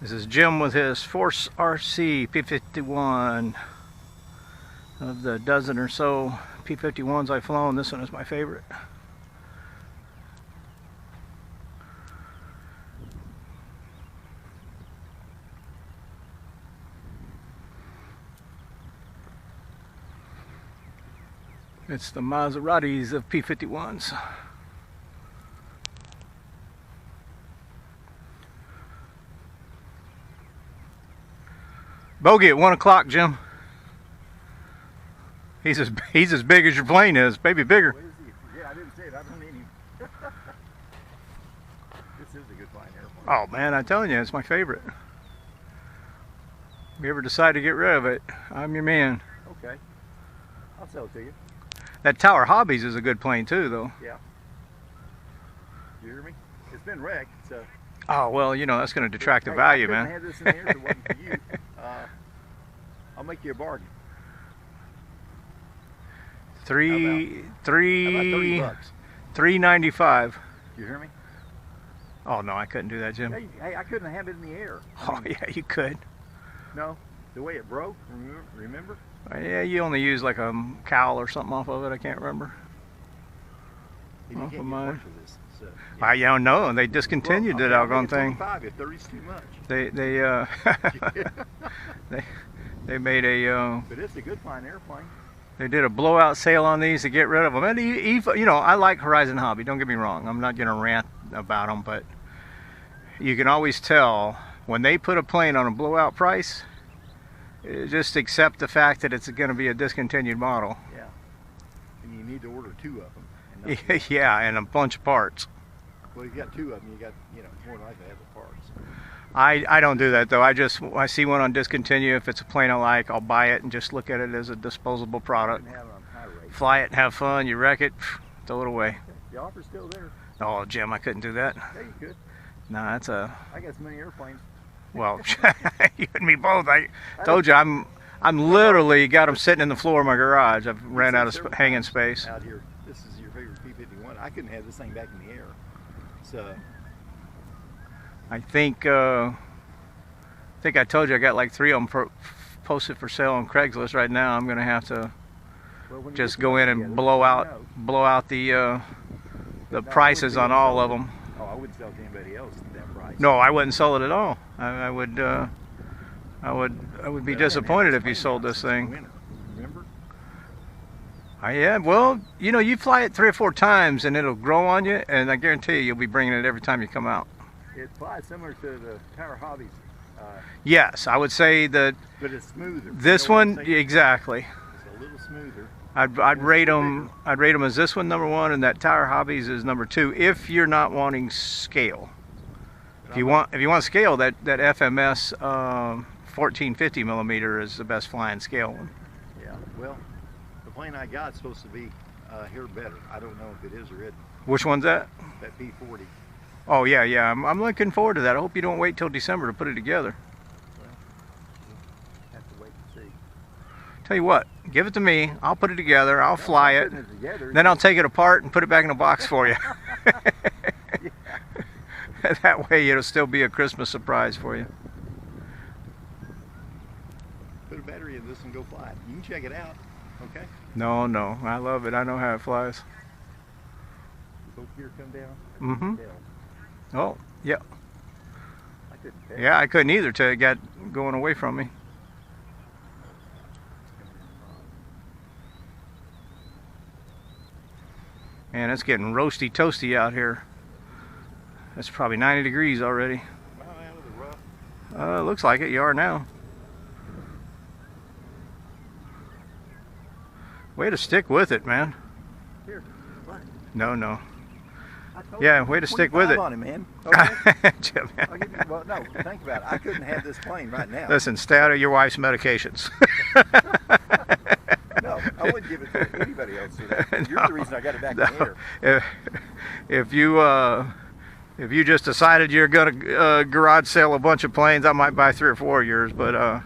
This is Jim with his Force RC P-51. Of the dozen or so P-51s I've flown, this one is my favorite. It's the Maseratis of P-51s. Bogey at 1 o'clock, Jim. He's as big as your plane is, maybe bigger. Yeah, I didn't say it. I don't need him. This is a good flying airplane. Oh man, I'm telling you, it's my favorite. If you ever decide to get rid of it, I'm your man. Okay, I'll sell it to you. That Tower Hobbies is a good plane too, though. Yeah. You hear me? It's been wrecked, so. Oh well, you know that's going to detract the value, man. I couldn't have this in here if it wasn't for you. I'll make you a bargain. $395. You hear me? Oh no, I couldn't do that, Jim. Hey, I couldn't have it in the air. Oh yeah, you could. No, the way it broke. Remember? Yeah, you only used like a cowl or something off of it. I can't remember. You can't get much for this. So, yeah. I don't know. They discontinued the doggone thing. If 30's too much. They made a. But it's a good flying airplane. They did a blowout sale on these to get rid of them. And you know, I like Horizon Hobby. Don't get me wrong. I'm not gonna rant about them, but you can always tell when they put a plane on a blowout price. Just accept the fact that it's going to be a discontinued model. Yeah. And you need to order 2 of them. And yeah, and a bunch of parts. Well, you got 2 of them. You got, you know, more than likely have the parts. I don't do that though. I see one on discontinue. If it's a plane I like, I'll buy it and just look at it as a disposable product. Fly it, have fun. You wreck it, throw it away. The offer's still there. Oh, Jim, I couldn't do that. Yeah, you could. No, that's a. I got so many airplanes. Well, you and me both. I told you I'm literally got them sitting in the floor of my garage. I've ran out of hanging space. Out here, this is your favorite P-51. I couldn't have this thing back in the air. So I think I told you I got like 3 of them posted for sale on Craigslist right now. I'm gonna have to just go in and blow out the prices on all of them. Oh, I wouldn't sell it to anybody else at that price. No, I wouldn't sell it at all. I would be disappointed if you sold this thing. Remember? Yeah, well, you know, you fly it 3 or 4 times and it'll grow on you, and I guarantee you'll be bringing it every time you come out. It flies similar to the Tower Hobbies. Yes, I would say that. But it's smoother. This one, exactly. It's a little smoother. I'd rate them as this one _1, and that Tower Hobbies is #2 if you're not wanting scale. If you want scale, that FMS 1450 millimeter is the best flying scale one. Yeah, well, the plane I got is supposed to be here better. I don't know if it is or isn't. Which one's that? That P-40. Oh yeah, yeah. I'm looking forward to that. I hope you don't wait till December to put it together. Well, we'll have to wait and see. Tell you what, give it to me. I'll put it together. I'll fly it. Then I'll take it apart and put it back in a box for you. That way it'll still be a Christmas surprise for you. Put a battery in this and go fly it. You can check it out, okay? No, I love it. I know how it flies. Both gear come down? Mm-hmm. Oh, yeah. I couldn't tell. Yeah, I couldn't either till it got going away from me. Man, it's getting roasty toasty out here. It's probably 90 degrees already. Well, out of the rough. Looks like it. You are now. Way to stick with it, man. Here, what? No. Yeah, way to stick with it. On it, man. Okay. Jim, well, no, think about it. I couldn't have this plane right now. Listen, stay out of your wife's medications. No, I wouldn't give it to anybody else. You're the reason I got it back in the air. If you just decided you're gonna garage sale a bunch of planes, I might buy 3 or 4 of yours. But